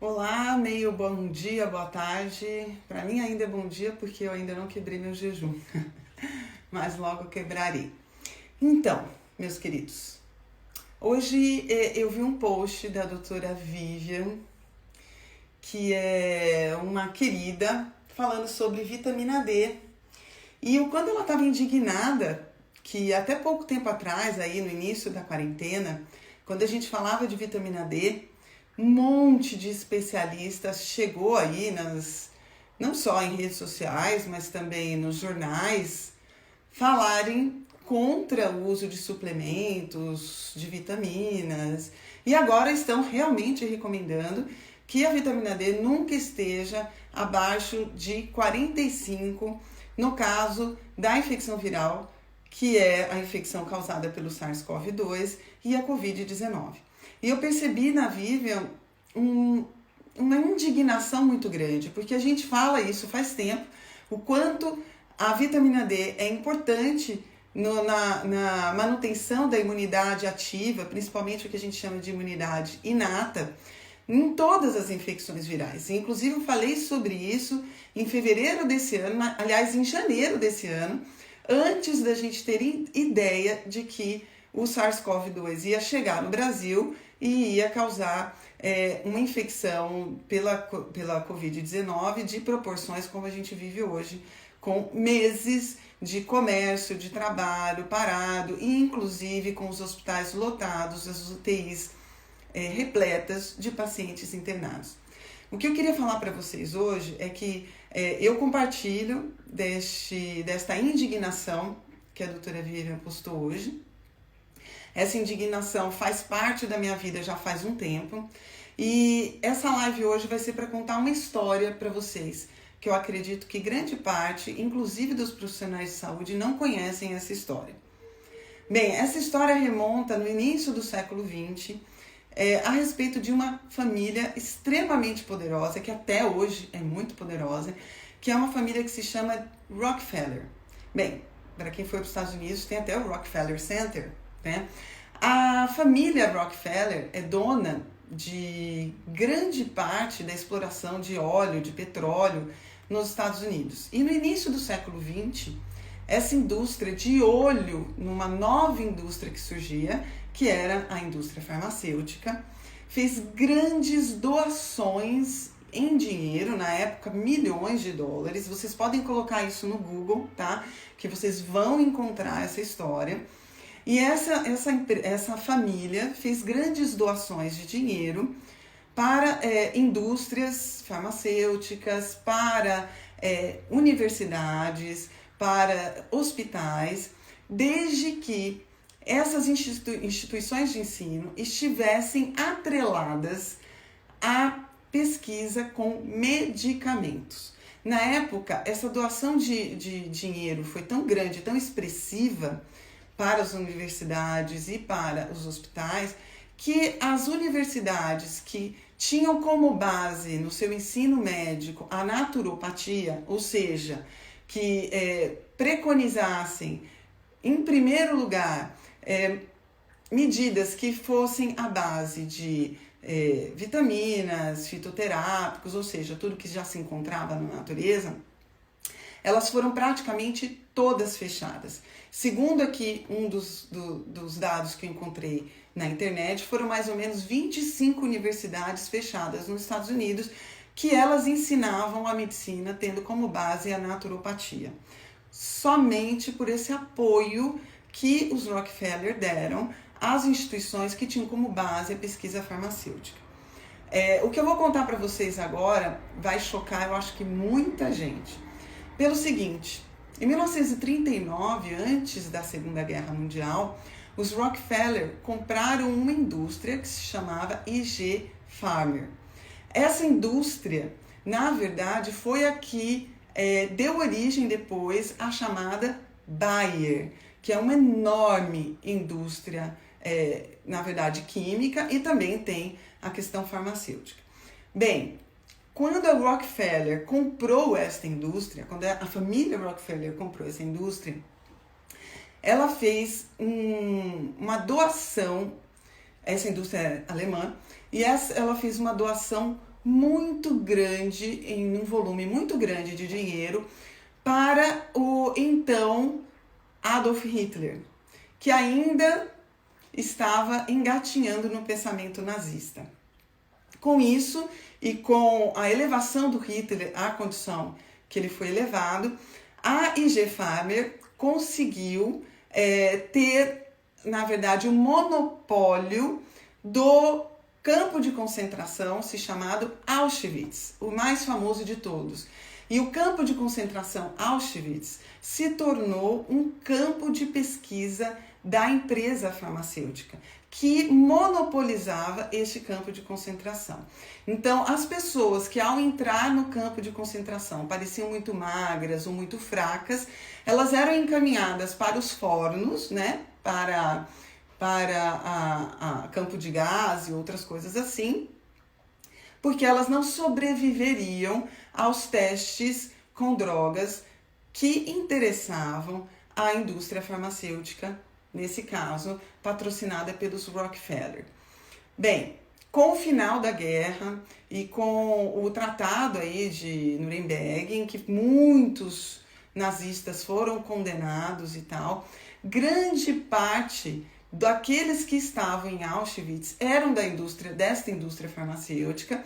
Olá, meio bom dia, boa tarde. Para mim ainda é bom dia porque eu ainda não quebrei meu jejum, mas logo quebrarei. Então, meus queridos, hoje eu vi um post da doutora Vivian, que é uma querida, falando sobre vitamina D. E quando ela estava indignada, que até pouco tempo atrás, aí no início da quarentena, quando a gente falava de vitamina D, um monte de especialistas chegou aí não só em redes sociais, mas também nos jornais, falarem contra o uso de suplementos, de vitaminas, e agora estão realmente recomendando que a vitamina D nunca esteja abaixo de 45 no caso da infecção viral, que é a infecção causada pelo SARS-CoV-2 e a Covid-19. E eu percebi na Vivian uma indignação muito grande, porque a gente fala isso faz tempo, o quanto a vitamina D é importante na manutenção da imunidade ativa, principalmente o que a gente chama de imunidade inata, em todas as infecções virais. Inclusive, eu falei sobre isso em fevereiro desse ano, aliás, em janeiro desse ano, antes da gente ter ideia de que o SARS-CoV-2 ia chegar no Brasil e ia causar uma infecção pela Covid-19 de proporções como a gente vive hoje, com meses de comércio, de trabalho parado, e inclusive com os hospitais lotados, as UTIs repletas de pacientes internados. O que eu queria falar para vocês hoje é que eu compartilho desta indignação que a doutora Vivian postou hoje. Essa indignação faz parte da minha vida já faz um tempo, e essa live hoje vai ser para contar uma história para vocês, que eu acredito que grande parte, inclusive dos profissionais de saúde, não conhecem essa história. Bem, essa história remonta no início do século XX, a respeito de uma família extremamente poderosa, que até hoje é muito poderosa, que é uma família que se chama Rockefeller. Bem, para quem foi para os Estados Unidos, tem até o Rockefeller Center, né? A família Rockefeller é dona de grande parte da exploração de óleo, de petróleo nos Estados Unidos. E no início do século XX, essa indústria de olho, numa nova indústria que surgia, que era a indústria farmacêutica, fez grandes doações em dinheiro, na época milhões de dólares. Vocês podem colocar isso no Google, tá? Que vocês vão encontrar essa história. E essa família fez grandes doações de dinheiro para indústrias farmacêuticas, para universidades, para hospitais, desde que essas instituições de ensino estivessem atreladas à pesquisa com medicamentos. Na época, essa doação de dinheiro foi tão grande, tão expressiva para as universidades e para os hospitais, que as universidades que tinham como base no seu ensino médico a naturopatia, ou seja, que preconizassem, em primeiro lugar, medidas que fossem à base de vitaminas, fitoterápicos, ou seja, tudo que já se encontrava na natureza, elas foram praticamente todas fechadas. Segundo aqui um dos dados que eu encontrei na internet, foram mais ou menos 25 universidades fechadas nos Estados Unidos, que elas ensinavam a medicina tendo como base a naturopatia. Somente por esse apoio que os Rockefeller deram às instituições que tinham como base a pesquisa farmacêutica. O que eu vou contar para vocês agora vai chocar, eu acho que muita gente. Pelo seguinte, em 1939, antes da Segunda Guerra Mundial, os Rockefeller compraram uma indústria que se chamava IG Farmer. Essa indústria, na verdade, foi a que deu origem depois à chamada Bayer, que é uma enorme indústria, na verdade, química, e também tem a questão farmacêutica. Bem, quando a Rockefeller comprou esta indústria, quando a família Rockefeller comprou essa indústria, ela fez uma doação, essa indústria alemã, e ela fez uma doação muito grande, em um volume muito grande de dinheiro, para o então Adolf Hitler, que ainda estava engatinhando no pensamento nazista. Com isso, e com a elevação do Hitler à condição que ele foi elevado, a IG Farben conseguiu ter, na verdade, o monopólio do campo de concentração, se chamado Auschwitz, o mais famoso de todos. E o campo de concentração Auschwitz se tornou um campo de pesquisa da empresa farmacêutica, que monopolizava este campo de concentração. Então, as pessoas que ao entrar no campo de concentração pareciam muito magras ou muito fracas, elas eram encaminhadas para os fornos, né, para campo de gás e outras coisas assim, porque elas não sobreviveriam aos testes com drogas que interessavam à indústria farmacêutica, nesse caso, patrocinada pelos Rockefeller. Bem, com o final da guerra e com o tratado aí de Nuremberg, em que muitos nazistas foram condenados e tal, grande parte daqueles que estavam em Auschwitz eram desta indústria farmacêutica,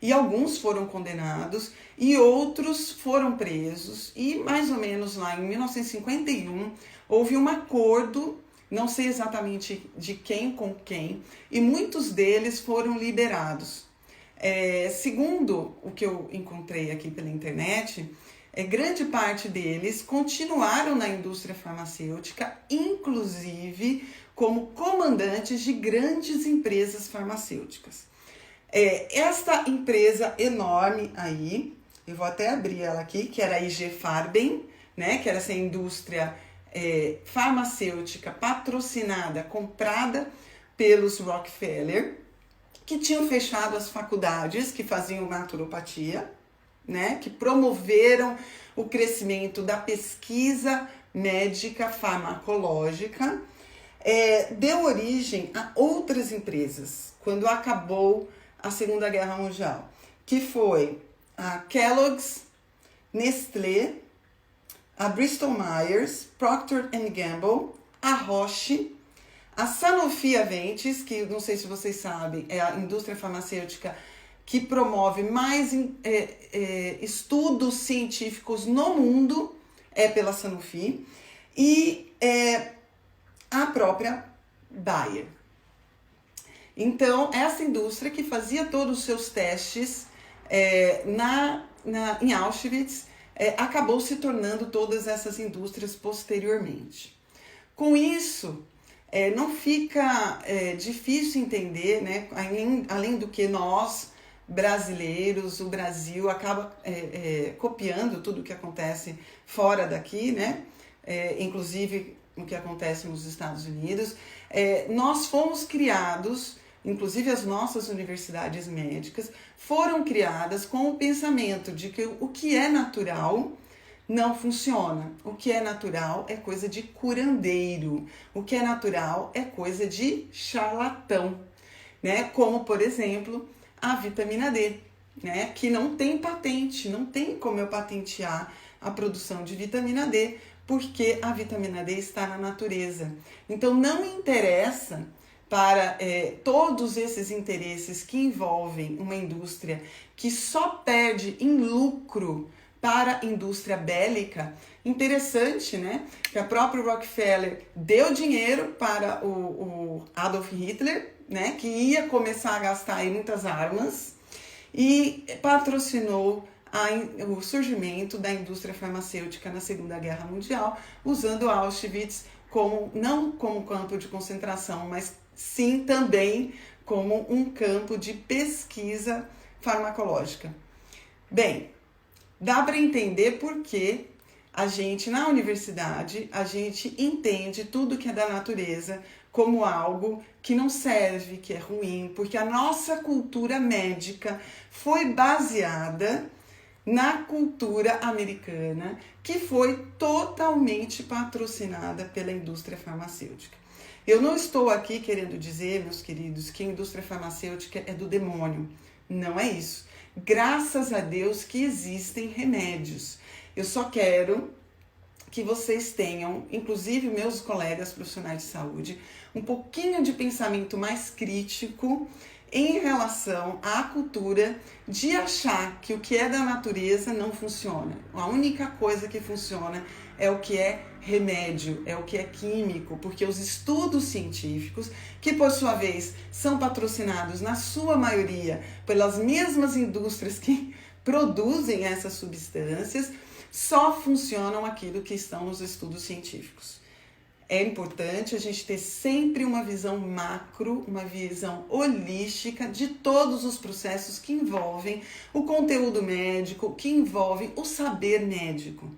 e alguns foram condenados e outros foram presos, e mais ou menos lá em 1951 houve um acordo, não sei exatamente de quem com quem, e muitos deles foram liberados. Segundo o que eu encontrei aqui pela internet, grande parte deles continuaram na indústria farmacêutica, inclusive como comandantes de grandes empresas farmacêuticas. Esta empresa enorme aí, eu vou até abrir ela aqui, que era a IG Farben, né, que era essa indústria farmacêutica patrocinada, comprada pelos Rockefeller, que tinham fechado as faculdades que faziam naturopatia, né, que promoveram o crescimento da pesquisa médica farmacológica, deu origem a outras empresas quando acabou a Segunda Guerra Mundial, que foi a Kellogg's, Nestlé, a Bristol Myers, Procter & Gamble, a Roche, a Sanofi Aventis, que não sei se vocês sabem, é a indústria farmacêutica que promove mais estudos científicos no mundo, pela Sanofi, e a própria Bayer. Então, essa indústria que fazia todos os seus testes em Auschwitz, acabou se tornando todas essas indústrias posteriormente. Com isso, não fica difícil entender, né, além do que nós, brasileiros, o Brasil acaba copiando tudo o que acontece fora daqui, né, inclusive o que acontece nos Estados Unidos. Nós fomos criados, inclusive as nossas universidades médicas, foram criadas com o pensamento de que o que é natural não funciona. O que é natural é coisa de curandeiro. O que é natural é coisa de charlatão, né? Como, por exemplo, a vitamina D, né? Que não tem patente, não tem como eu patentear a produção de vitamina D, porque a vitamina D está na natureza. Então, não interessa para todos esses interesses que envolvem uma indústria que só perde em lucro para a indústria bélica. Interessante, né? Que a própria Rockefeller deu dinheiro para o Adolf Hitler, né? Que ia começar a gastar aí muitas armas, e patrocinou o surgimento da indústria farmacêutica na Segunda Guerra Mundial, usando Auschwitz não como campo de concentração, mas sim também como um campo de pesquisa farmacológica. Bem, dá para entender por que a gente, na universidade, a gente entende tudo que é da natureza como algo que não serve, que é ruim, porque a nossa cultura médica foi baseada na cultura americana, que foi totalmente patrocinada pela indústria farmacêutica. Eu não estou aqui querendo dizer, meus queridos, que a indústria farmacêutica é do demônio. Não é isso. Graças a Deus que existem remédios. Eu só quero que vocês tenham, inclusive meus colegas profissionais de saúde, um pouquinho de pensamento mais crítico em relação à cultura de achar que o que é da natureza não funciona. A única coisa que funciona é o que é remédio, é o que é químico, porque os estudos científicos, que por sua vez são patrocinados na sua maioria pelas mesmas indústrias que produzem essas substâncias, só funcionam aquilo que estão nos estudos científicos. É importante a gente ter sempre uma visão macro, uma visão holística de todos os processos que envolvem o conteúdo médico, que envolvem o saber médico.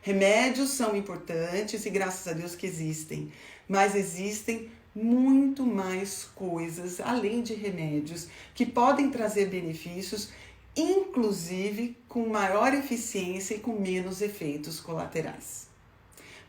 Remédios são importantes e graças a Deus que existem, mas existem muito mais coisas além de remédios que podem trazer benefícios, inclusive com maior eficiência e com menos efeitos colaterais.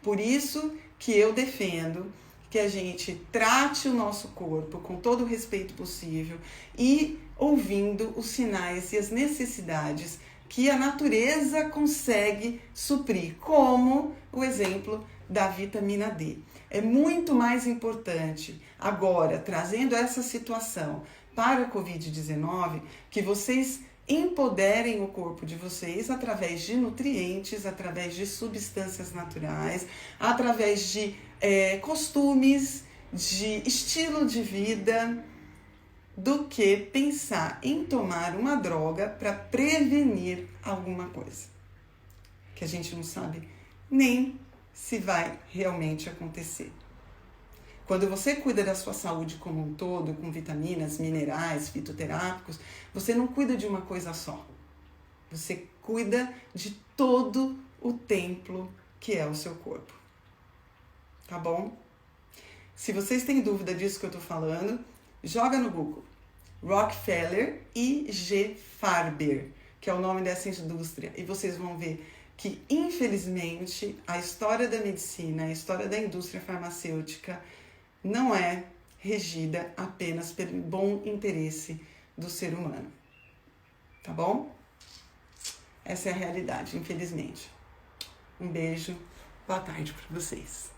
Por isso que eu defendo que a gente trate o nosso corpo com todo o respeito possível e ouvindo os sinais e as necessidades que a natureza consegue suprir, como o exemplo da vitamina D. É muito mais importante agora, trazendo essa situação para a Covid-19, que vocês empoderem o corpo de vocês através de nutrientes, através de substâncias naturais, através de costumes, de estilo de vida, do que pensar em tomar uma droga para prevenir alguma coisa que a gente não sabe nem se vai realmente acontecer. Quando você cuida da sua saúde como um todo, com vitaminas, minerais, fitoterápicos, você não cuida de uma coisa só. Você cuida de todo o templo que é o seu corpo. Tá bom? Se vocês têm dúvida disso que eu tô falando, joga no Google. Rockefeller e G. Farber, que é o nome dessa indústria. E vocês vão ver que, infelizmente, a história da medicina, a história da indústria farmacêutica não é regida apenas pelo bom interesse do ser humano. Tá bom? Essa é a realidade, infelizmente. Um beijo, boa tarde para vocês.